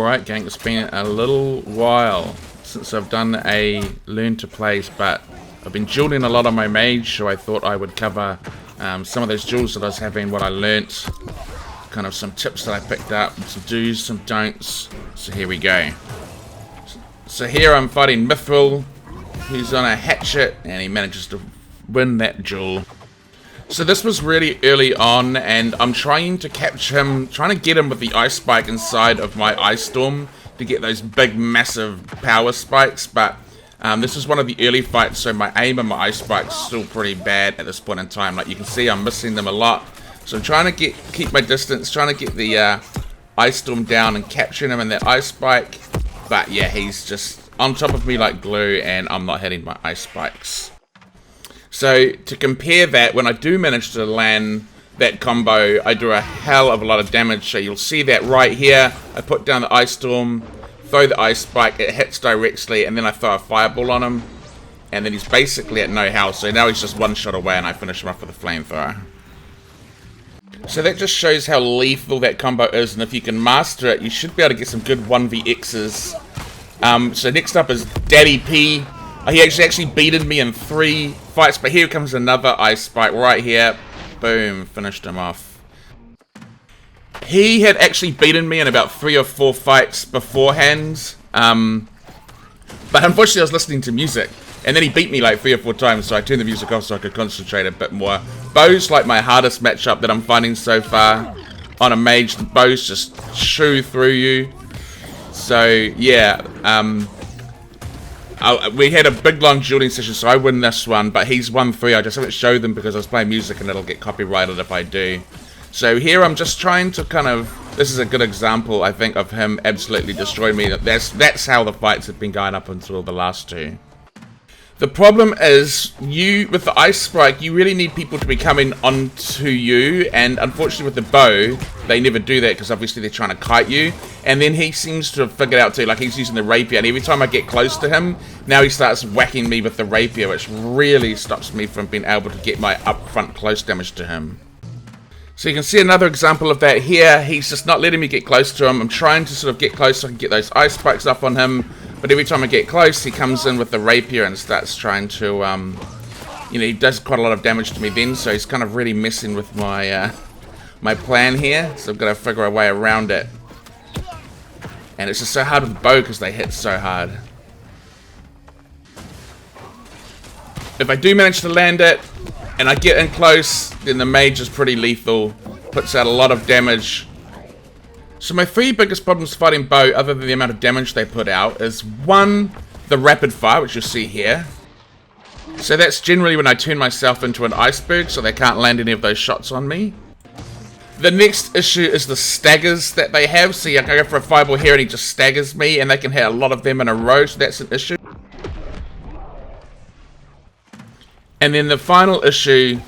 Alright gang, it's been a little while since I've done a learn to plays, but I've been dueling a lot on my mage, so I thought I would cover some of those duels that I was having, what I learnt, kind of some tips that I picked up, some do's, some don'ts. So here we go. So here I'm fighting Mithril, who's on a hatchet, and he manages to win that duel. So this was really early on, and I'm trying to catch him, trying to get him with the ice spike inside of my ice storm to get those big massive power spikes, but this is one of the early fights, so my aim and my ice spike's still pretty bad at this point in time. Like you can see, I'm missing them a lot, so I'm trying to keep my distance, trying to get the ice storm down and capturing him in that ice spike. But yeah, he's just on top of me like glue, and I'm not hitting my ice spikes. So to compare that, when I do manage to land that combo, I do a hell of a lot of damage. So you'll see that right here. I put down the ice storm, throw the ice spike, it hits directly, and then I throw a fireball on him, and then he's basically at no health. So now he's just one shot away, and I finish him off with a flamethrower. So that just shows how lethal that combo is, and if you can master it, you should be able to get some good 1vx's. So next up is Daddy P. He actually beaten me in 3 fights, but here comes another ice spike right here. Boom, finished him off. He had actually beaten me in about 3 or 4 fights beforehand, but unfortunately I was listening to music, and then he beat me like 3 or 4 times, so I turned the music off so I could concentrate a bit more. Bow's like my hardest matchup that I'm finding so far. On a mage, the bows just chew through you. So yeah, we had a big long dueling session, so I win this one, but he's won 3. I just haven't showed them because I was playing music and it'll get copyrighted if I do. So here I'm just trying to kind of, this is a good example I think of him absolutely destroying me. That's how the fights have been going up until the last 2. The problem is, with the ice spike, you really need people to be coming onto you, and unfortunately with the bow, they never do that because obviously they're trying to kite you. And then he seems to have figured out too, like he's using the rapier, and every time I get close to him, now he starts whacking me with the rapier, which really stops me from being able to get my upfront close damage to him. So you can see another example of that here. He's just not letting me get close to him. I'm trying to sort of get close so I can get those ice spikes up on him. But every time I get close, he comes in with the rapier and starts trying to, he does quite a lot of damage to me then. So he's kind of really messing with my my plan here. So I've got to figure a way around it. And it's just so hard with the bow because they hit so hard. If I do manage to land it, and I get in close, then the mage is pretty lethal. Puts out a lot of damage. So my 3 biggest problems fighting bow, other than the amount of damage they put out, is 1, the rapid fire, which you'll see here. So that's generally when I turn myself into an iceberg, so they can't land any of those shots on me. The next issue is the staggers that they have. See, I can go for a fireball here and he just staggers me, and they can hit a lot of them in a row, so that's an issue. And then the final issue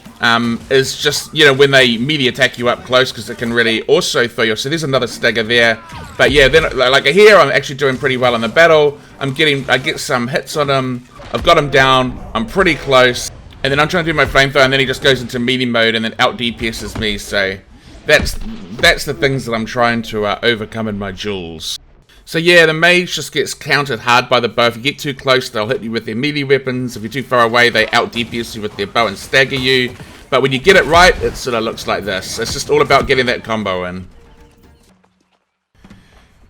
is just, when they melee attack you up close, because it can really also throw you. So there's another stagger there. But yeah, then like here, I'm actually doing pretty well in the battle. I get some hits on him. I've got him down. I'm pretty close. And then I'm trying to do my flamethrower, and then he just goes into melee mode and then out DPS's me. So that's the things that I'm trying to overcome in my duels. So yeah, the mage just gets countered hard by the bow. If you get too close, they'll hit you with their melee weapons. If you're too far away, they out DPS you with their bow and stagger you. But when you get it right, it sort of looks like this. It's just all about getting that combo in.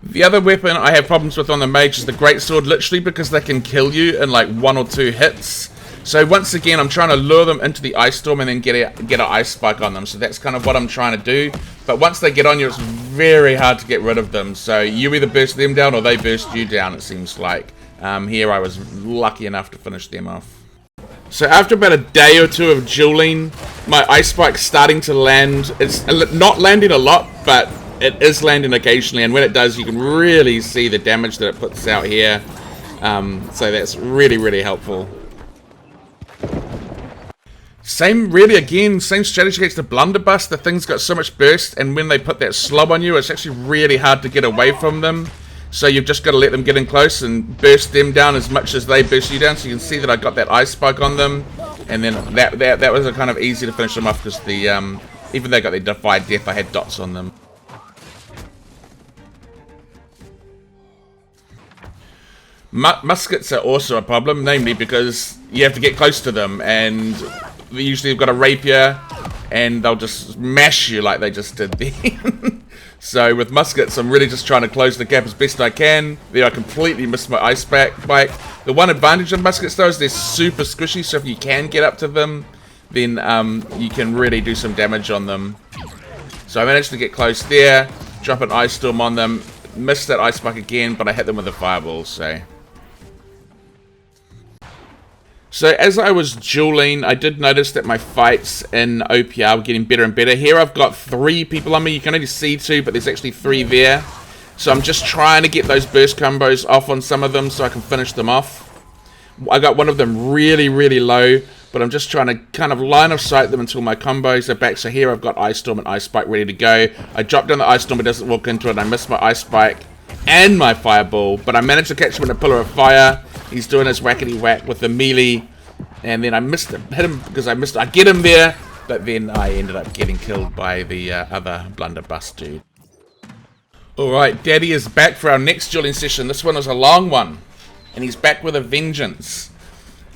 The other weapon I have problems with on the mage is the greatsword, literally because they can kill you in like 1 or 2 hits. So once again, I'm trying to lure them into the ice storm and then get an ice spike on them. So that's kind of what I'm trying to do. But once they get on you, it's very hard to get rid of them. So you either burst them down or they burst you down, it seems like. Here I was lucky enough to finish them off. So after about a day or 2 of dueling, my ice spike's starting to land. It's not landing a lot, but it is landing occasionally. And when it does, you can really see the damage that it puts out here. So that's really, really helpful. Same strategy against the blunderbuss. The thing's got so much burst, and when they put that slob on you, it's actually really hard to get away from them. So you've just got to let them get in close and burst them down as much as they burst you down. So you can see that I got that ice spike on them, and then that was a kind of easy to finish them off because the even though they got their defy death, I had dots on them. Muskets are also a problem, namely because you have to get close to them, and they usually have got a rapier, and they'll just mash you like they just did then. So with muskets, I'm really just trying to close the gap as best I can. There, I completely missed my ice bike. The one advantage of muskets, though, is they're super squishy, so if you can get up to them, then you can really do some damage on them. So I managed to get close there, drop an ice storm on them, missed that ice bike again, but I hit them with a fireball, so... So as I was dueling, I did notice that my fights in OPR were getting better and better. Here I've got 3 people on me. You can only see 2, but there's actually 3 there. So I'm just trying to get those burst combos off on some of them so I can finish them off. I got one of them really, really low, but I'm just trying to kind of line of sight them until my combos are back. So here I've got Ice Storm and Ice Spike ready to go. I drop down the Ice Storm, but doesn't walk into it. I miss my Ice Spike and my Fireball, but I managed to catch him in a Pillar of Fire. He's doing his whackety whack with the melee, and then I missed him, hit him because I missed. I get him there, but then I ended up getting killed by the other blunderbuss dude. Alright, Daddy is back for our next dueling session. This one is a long one, and he's back with a vengeance.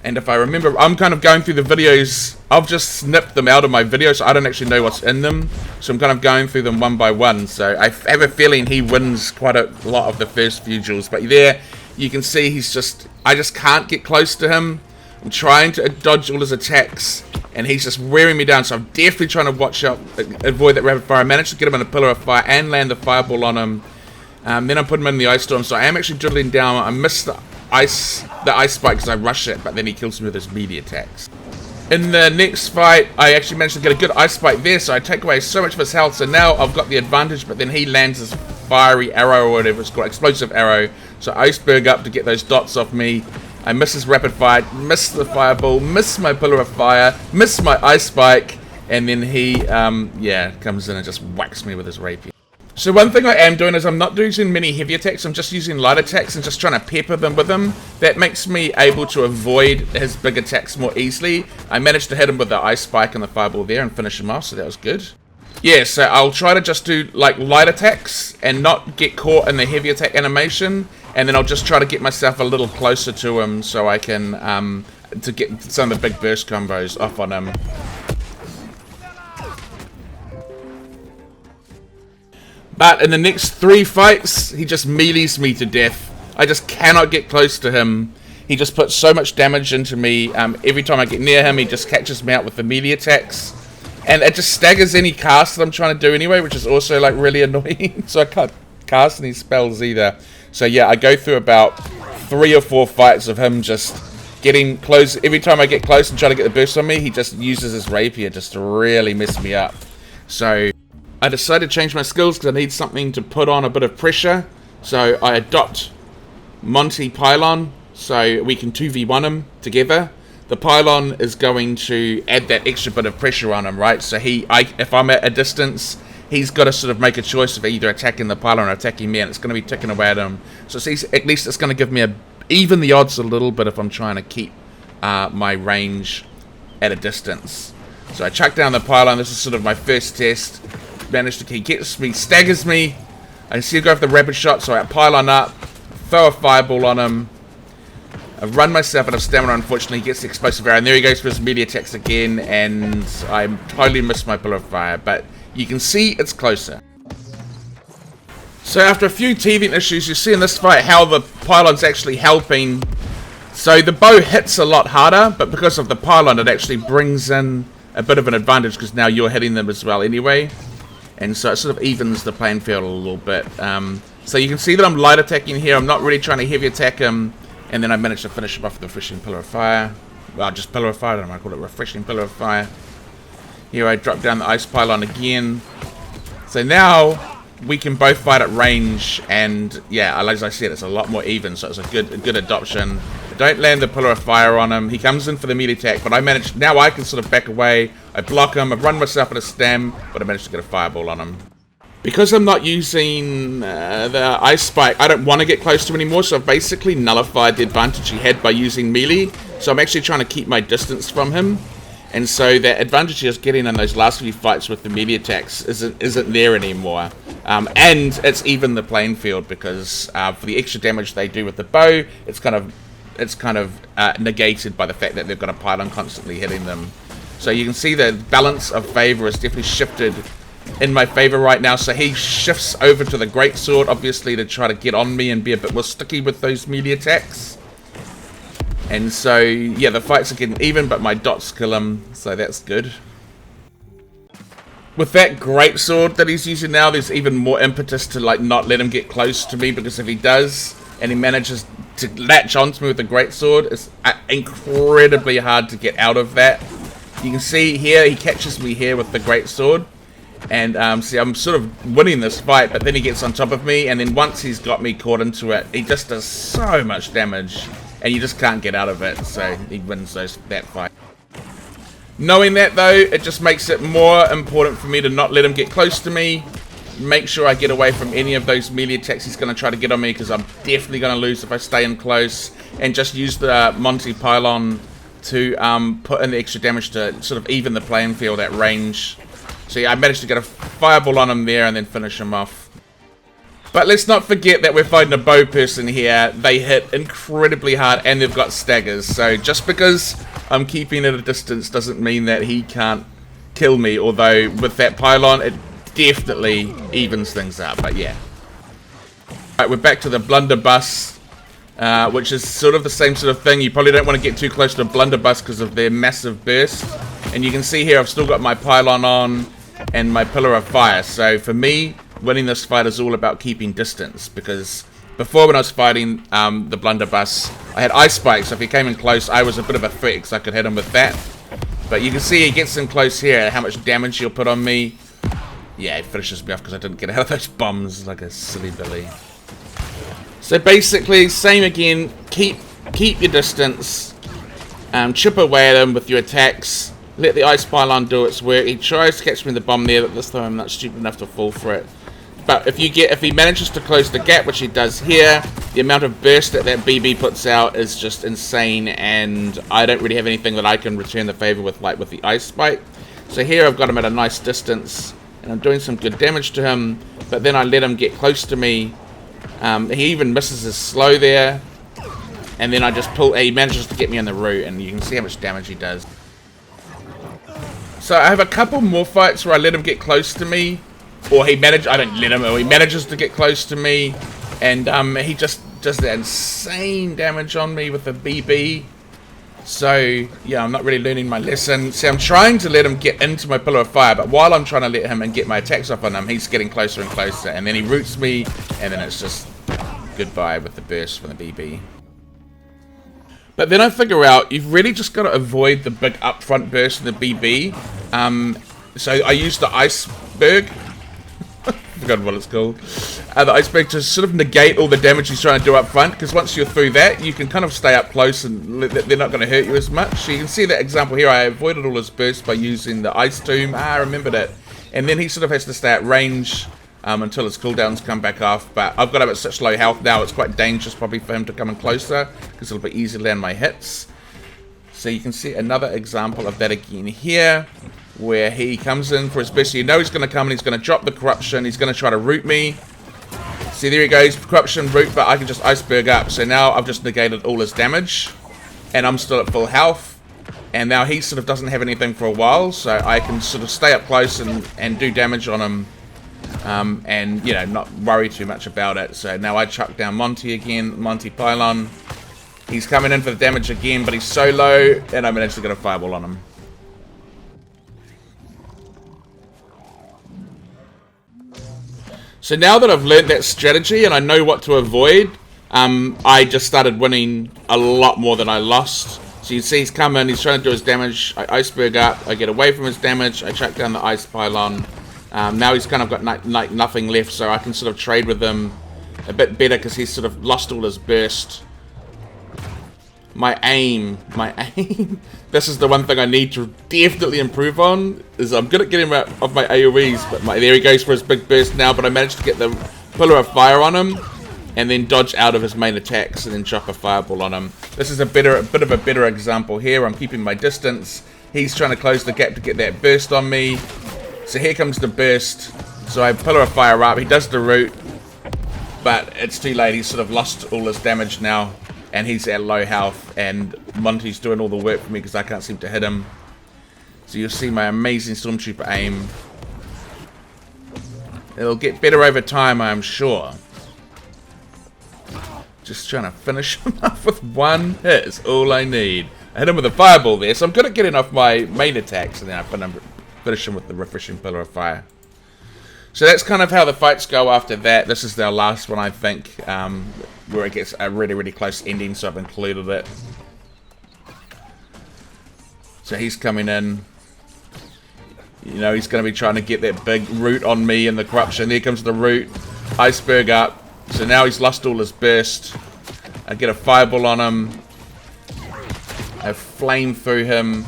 And if I remember, I'm kind of going through the videos. I've just snipped them out of my videos, so I don't actually know what's in them. So I'm kind of going through them one by one. So I have a feeling he wins quite a lot of the first few duels. But there, you can see he's just... I just can't get close to him. I'm trying to dodge all his attacks, and he's just wearing me down. So I'm definitely trying to watch out, avoid that rapid fire. I managed to get him in a Pillar of Fire and land the Fireball on him. Then I put him in the Ice Storm. So I am actually dribbling down. I missed the Ice Spike because I rush it, but then he kills me with his melee attacks. In the next fight, I actually managed to get a good Ice Spike there, so I take away so much of his health. So now I've got the advantage, but then he lands his fiery arrow or whatever it's called, explosive arrow. So Iceberg up to get those dots off me. I miss his rapid fire, miss the Fireball, miss my Pillar of Fire, miss my Ice Spike, and then he, yeah, comes in and just whacks me with his rapier. So one thing I am doing is I'm not using many heavy attacks, I'm just using light attacks and just trying to pepper them with him. That makes me able to avoid his big attacks more easily. I managed to hit him with the Ice Spike and the Fireball there and finish him off, so that was good. Yeah, so I'll try to just do like light attacks and not get caught in the heavy attack animation, and then I'll just try to get myself a little closer to him so I can to get some of the big burst combos off on him. But in the next 3 fights, he just melees me to death. I just cannot get close to him. He just puts so much damage into me. Every time I get near him, he just catches me out with the melee attacks. And it just staggers any cast that I'm trying to do anyway, which is also like really annoying. So I can't cast any spells either. So yeah, I go through about 3 or 4 fights of him just getting close. Every time I get close and try to get the burst on me, he just uses his rapier just to really mess me up. So I decided to change my skills because I need something to put on a bit of pressure. So I adopt Monty Pylon so we can 2v1 him together. The Pylon is going to add that extra bit of pressure on him, right? So if I'm at a distance, he's got to sort of make a choice of either attacking the Pylon or attacking me, and it's going to be ticking away at him. So at least it's going to give me even the odds a little bit if I'm trying to keep my range at a distance. So I chuck down the Pylon. This is sort of my first test. He gets me, staggers me. I see him go for the rapid shot, so I Pylon up, throw a Fireball on him. I run myself out of stamina, unfortunately. He gets the explosive arrow, and there he goes for his melee attacks again, and I totally missed my Pillar of Fire, but you can see it's closer. So after a few teething issues, you see in this fight how the Pylon's actually helping. So the bow hits a lot harder, but because of the Pylon, it actually brings in a bit of an advantage, because now you're hitting them as well anyway. And so it sort of evens the playing field a little bit. So you can see that I'm light attacking here. I'm not really trying to heavy attack him. And then I managed to finish him off with a refreshing Pillar of Fire. Well, just Pillar of Fire, I don't know, I call it refreshing Pillar of Fire. Here I drop down the Ice Pylon again. So now we can both fight at range, and yeah, as I said, it's a lot more even, so it's a good adoption. I don't land the Pillar of Fire on him. He comes in for the melee attack, but now I can sort of back away. I block him, I run myself at a stem, but I managed to get a Fireball on him. Because I'm not using the Ice Spike, I don't want to get close to him anymore, so I've basically nullified the advantage he had by using melee. So I'm actually trying to keep my distance from him. And so that advantage he was getting in those last few fights with the melee attacks isn't there anymore. And it's even the playing field because for the extra damage they do with the bow, it's kind of negated by the fact that they've got a pylon constantly hitting them. So you can see the balance of favor is definitely shifted in my favor right now. So he shifts over to the greatsword, obviously, to try to get on me and be a bit more sticky with those melee attacks. And so, yeah, the fights are getting even, but my dots kill him, so that's good. With that greatsword that he's using now, there's even more impetus to like not let him get close to me, because if he does, and he manages to latch onto me with the greatsword, it's incredibly hard to get out of that. You can see here, he catches me here with the greatsword. And see, I'm sort of winning this fight, but then he gets on top of me, and then once he's got me caught into it, he just does so much damage, and you just can't get out of it, so he wins that fight. Knowing that, though, it just makes it more important for me to not let him get close to me, make sure I get away from any of those melee attacks he's going to try to get on me, because I'm definitely going to lose if I stay in close, and just use the Monty Pylon to put in the extra damage to sort of even the playing field at range. So yeah, I managed to get a fireball on him there and then finish him off. But let's not forget that we're fighting a bow person here. They hit incredibly hard and they've got staggers. So just because I'm keeping at a distance doesn't mean that he can't kill me. Although with that pylon, it definitely evens things up. But yeah. Alright, we're back to the blunderbuss. Which is sort of the same sort of thing. You probably don't want to get too close to a blunderbuss because of their massive burst. And you can see here I've still got my pylon on and my pillar of fire. So for me, winning this fight is all about keeping distance, because before, when I was fighting the blunderbuss, I had ice spikes. So if he came in close, I was a bit of a threat because I could hit him with that. But you can see he gets in close here, how much damage he'll put on me. Yeah, it finishes me off because I didn't get out of those bombs like a silly billy. So basically, same again, keep your distance, chip away at him with your attacks, let the ice pylon do its work. He tries to catch me in the bomb there, but this time I'm not stupid enough to fall for it. But if he manages to close the gap, which he does here, the amount of burst that BB puts out is just insane, and I don't really have anything that I can return the favor with, like with the ice spike. So here I've got him at a nice distance, and I'm doing some good damage to him, but then I let him get close to me. He even misses his slow there, and then I just he manages to get me on the root, and you can see how much damage he does. So I have a couple more fights where I let him get close to me, or he manages to get close to me, and he just does that insane damage on me with the BB. So yeah, I'm not really learning my lesson. See, I'm trying to let him get into my pillar of fire, but while I'm trying to let him and get my attacks off on him, he's getting closer and closer, and then he roots me, and then it's just goodbye with the burst from the BB. But then I figure out you've really just got to avoid the big upfront burst of the BB. So I use the iceberg. I forgot what it's called. The iceberg to sort of negate all the damage he's trying to do up front, because once you're through that, you can kind of stay up close and they're not going to hurt you as much. So you can see that example here. I avoided all his bursts by using the ice tomb. I remembered it. And then he sort of has to stay at range until his cooldowns come back off. But I've got him at such low health now, it's quite dangerous probably for him to come in closer, because it'll be easy to land my hits. So you can see another example of that again here, where he comes in for his burst. So you know he's going to come and he's going to drop the corruption. He's going to try to root me. See, there he goes, corruption, root, but I can just iceberg up. So now I've just negated all his damage, and I'm still at full health. And now he sort of doesn't have anything for a while, so I can sort of stay up close and do damage on him. And, you know, not worry too much about it. So now I chuck down Monty again, Monty Pylon. He's coming in for the damage again, but he's so low, and I managed to get a fireball on him. So now that I've learned that strategy and I know what to avoid, I just started winning a lot more than I lost. So you see he's coming, he's trying to do his damage, I iceberg up, I get away from his damage, I chuck down the ice pylon. Now he's kind of got nothing left, so I can sort of trade with him a bit better because he's sort of lost all his burst. My aim, this is the one thing I need to definitely improve on, is I'm good at getting rid of my AoEs, but there he goes for his big burst now, but I managed to get the pillar of fire on him, and then dodge out of his main attacks, and then drop a fireball on him. This is a bit of a better example here. I'm keeping my distance, He's trying to close the gap to get that burst on me. So here comes the burst. So I Pillar of Fire up. He does the root. But it's too late. He's sort of lost all his damage now. And he's at low health. And Monty's doing all the work for me because I can't seem to hit him. So you'll see my amazing Stormtrooper aim. It'll get better over time, I'm sure. Just trying to finish him off with one hit is all I need. I hit him with a fireball there, so I'm good at getting off my main attacks, and then I finish him with the refreshing Pillar of Fire. So that's kind of how the fights go after that. This is their last one, I think, where it gets a really, really close ending, so I've included it. So he's coming in. You know, he's going to be trying to get that big root on me in the corruption. There comes the root. Iceberg up. So now he's lost all his burst. I get a fireball on him. I flame through him.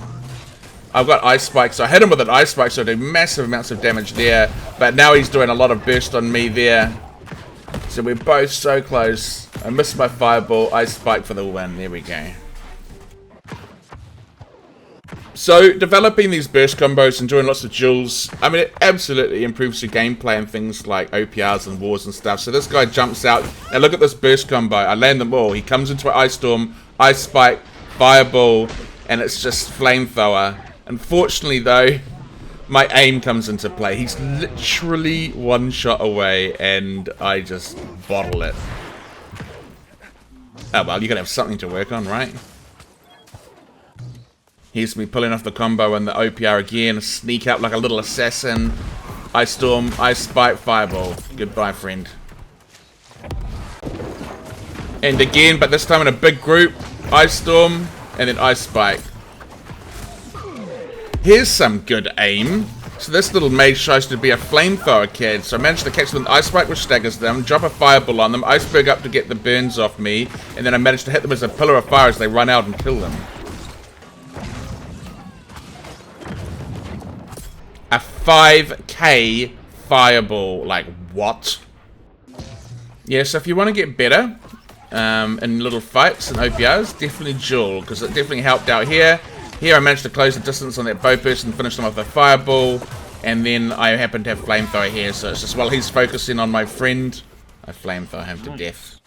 I've got ice spike, so I hit him with an ice spike, so I do massive amounts of damage there. But now he's doing a lot of burst on me there. So we're both so close. I missed my fireball. Ice spike for the win. There we go. So, developing these burst combos and doing lots of duels, I mean, it absolutely improves your gameplay and things like OPRs and wars and stuff. So this guy jumps out, and look at this burst combo. I land them all. He comes into an Ice Storm, Ice Spike, Fireball, and it's just Flamethrower. Unfortunately, though, my aim comes into play. He's literally one shot away, and I just bottle it. Oh, well, you gotta have something to work on, right? Here's me pulling off the combo and the OPR again. Sneak out like a little assassin. Ice Storm, Ice Spike, Fireball. Goodbye, friend. And again, but this time in a big group. Ice Storm, and then Ice Spike. Here's some good aim. So this little mage tries to be a flamethrower kid. So I managed to catch them with Ice Spike, which staggers them. Drop a Fireball on them. Iceberg up to get the burns off me. And then I managed to hit them as a Pillar of Fire as they run out and kill them. A 5k fireball, like what? Yeah, so if you want to get better in little fights and OPRs, definitely duel, because it definitely helped out here. Here I managed to close the distance on that bow burst and finish them off with a fireball, and then I happen to have flamethrower here, so it's just while he's focusing on my friend, I flamethrower him to death.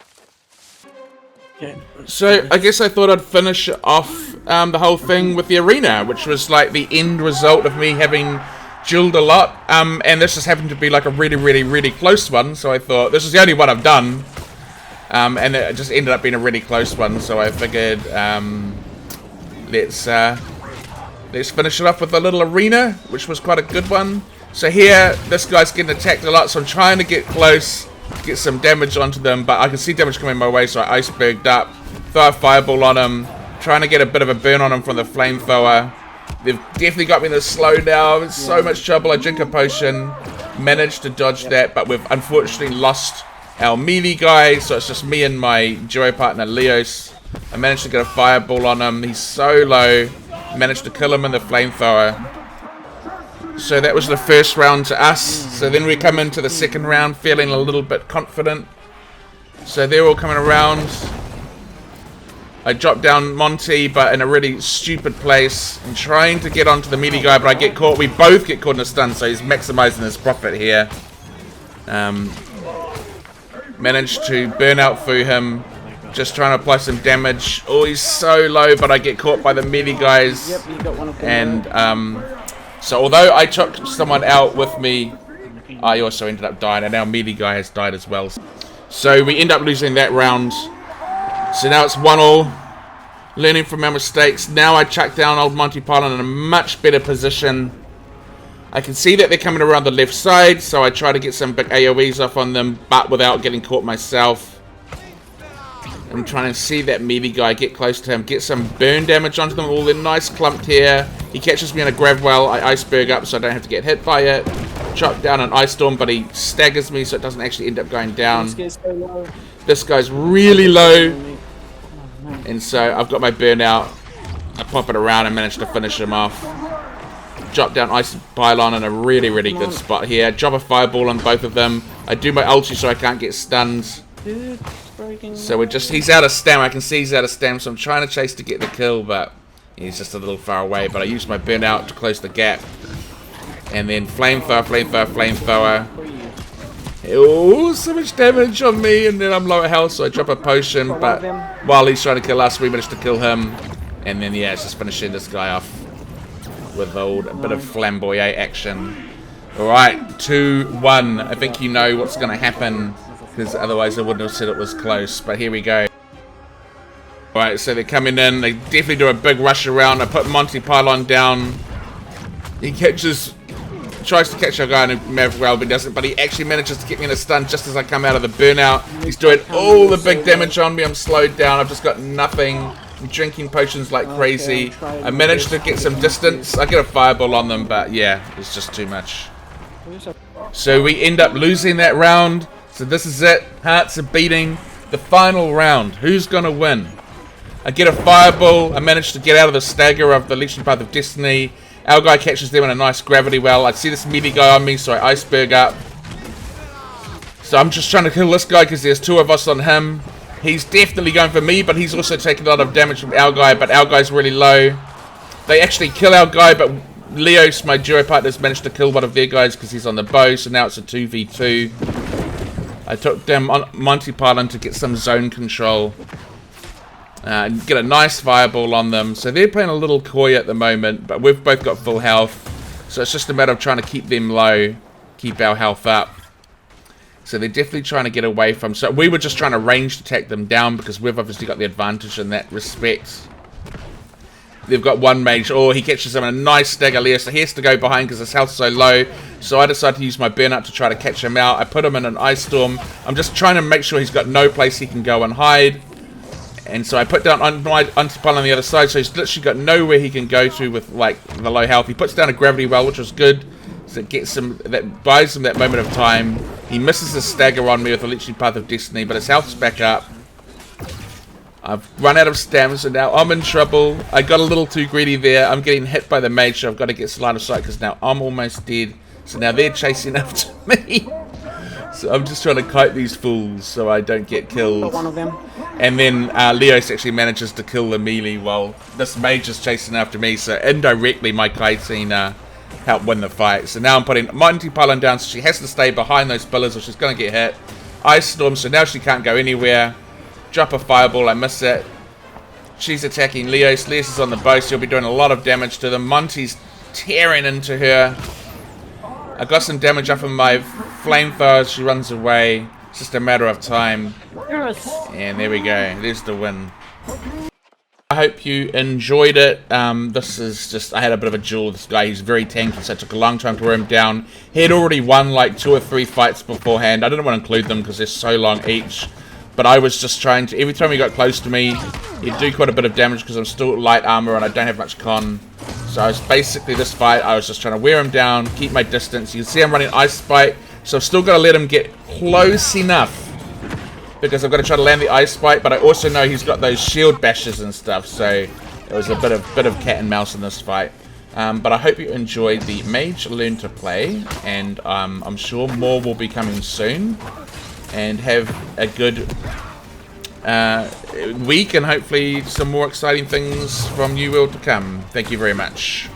So I guess I thought I'd finish off the whole thing with the arena, which was like the end result of me having dueled a lot, and this just happened to be like a really, really, really close one, so I thought, this is the only one I've done, and it just ended up being a really close one, so I figured, let's finish it off with a little arena, which was quite a good one. So here, this guy's getting attacked a lot, so I'm trying to get close, get some damage onto them, but I can see damage coming my way, so I iceberged up, throw a fireball on him, trying to get a bit of a burn on him from the flamethrower. They've definitely got me in the slow now. It's so much trouble. I drink a potion, managed to dodge that, but we've unfortunately lost our melee guy, so it's just me and my duo partner Leos. I managed to get a fireball on him. He's so low. Managed to kill him in the flamethrower. So that was the first round to us. So then we come into the second round feeling a little bit confident. So they're all coming around. I drop down Monty, but in a really stupid place. I'm trying to get onto the melee guy, but I get caught. We both get caught in a stun, so he's maximizing his profit here. Managed to burn out through him. Just trying to apply some damage. Oh, he's so low, but I get caught by the melee guys. Yep, you got one of them. And so although I took someone out with me, I also ended up dying, and our melee guy has died as well. So we end up losing that round. So now it's 1-1. Learning from our mistakes. Now I chuck down old Monty Python in a much better position. I can see that they're coming around the left side, so I try to get some big AoEs off on them, but without getting caught myself. I'm trying to see that melee guy, get close to him, get some burn damage onto them. All they're nice clumped here. He catches me in a grab well. I iceberg up so I don't have to get hit by it. Chop down an ice storm, but he staggers me so it doesn't actually end up going down. This guy's really low. And so I've got my burnout. I pop it around and manage to finish him off. Drop down ice pylon in a really, really good spot here. Drop a fireball on both of them. I do my ulti so I can't get stunned. So we're just, he's out of stam. I can see he's out of stam, so I'm trying to chase to get the kill, but He's just a little far away, but I used my burnout to close the gap. And then flamethrower, flamethrower, flamethrower. Oh, so much damage on me, and then I'm low at health, so I drop a potion, but while he's trying to kill us, we managed to kill him. And then, yeah, it's just finishing this guy off with a bit of flamboyant action. Alright, 2-1. I think you know what's going to happen, because otherwise I wouldn't have said it was close, but here we go. Alright, so they're coming in, they definitely do a big rush around. I put Monty Pylon down. He tries to catch our guy in a Maverick Rail, but doesn't, but he actually manages to get me in a stun just as I come out of the burnout. He's doing all the big damage on me. I'm slowed down. I've just got nothing. I'm drinking potions like crazy. I managed to get some distance. I get a fireball on them, but yeah, it's just too much. So we end up losing that round. So this is it. Hearts are beating. The final round. Who's going to win? I get a fireball. I managed to get out of the stagger of the Leeching Path of Destiny. Our guy catches them in a nice gravity well. I see this melee guy on me, so I iceberg up. So I'm just trying to kill this guy because there's 2 of us on him. He's definitely going for me, but he's also taking a lot of damage from our guy, but our guy's really low. They actually kill our guy, but Leos, my duo partners, managed to kill one of their guys because he's on the bow, so now it's a 2v2. I took them on Monty Pylon to get some zone control. And get a nice fireball on them. So they're playing a little coy at the moment, but we've both got full health. So it's just a matter of trying to keep them low, keep our health up. So they're definitely trying to get away from... So we were just trying to ranged attack them down because we've obviously got the advantage in that respect. They've got one mage. Oh, he catches him in a nice stagger layer, so he has to go behind because his health's so low. So I decided to use my burnout to try to catch him out. I put him in an ice storm. I'm just trying to make sure he's got no place he can go and hide. And so I put down Untitled on the other side, so he's literally got nowhere he can go to with like the low health. He puts down a gravity well, which was good, so it gets him, that buys him that moment of time. He misses a stagger on me with the Leeching Path of Destiny, but his health's back up. I've run out of stamina, so now I'm in trouble. I got a little too greedy there. I'm getting hit by the mage, so I've got to get some line of sight because now I'm almost dead. So now they're chasing after me. So I'm just trying to kite these fools so I don't get killed. One of them. And then Leos actually manages to kill the melee while this mage is chasing after me. So indirectly my kiting helped win the fight. So now I'm putting Monty Pylon down, so she has to stay behind those pillars or she's going to get hit. Ice Storm, so now she can't go anywhere. Drop a fireball, I miss it. She's attacking Leos. Leos is on the bow, so he'll be doing a lot of damage to them. Monty's tearing into her. I got some damage up on my flamethrower. She runs away. It's just a matter of time. Yes. And there we go. There's the win. I hope you enjoyed it. This is just... I had a bit of a duel with this guy. He's very tanky, so it took a long time to wear him down. He had already won like 2 or 3 fights beforehand. I didn't want to include them because they're so long each. But I was just trying to... Every time he got close to me, he'd do quite a bit of damage because I'm still light armor and I don't have much con. So I was basically, this fight, I was just trying to wear him down, keep my distance. You can see I'm running Ice Spike, so I've still got to let him get close enough. Because I've got to try to land the Ice Spike, but I also know he's got those shield bashes and stuff. So it was a bit of cat and mouse in this fight. But I hope you enjoyed the Mage Learn to Play, and I'm sure more will be coming soon. And have a good week, and hopefully some more exciting things from New World to come. Thank you very much.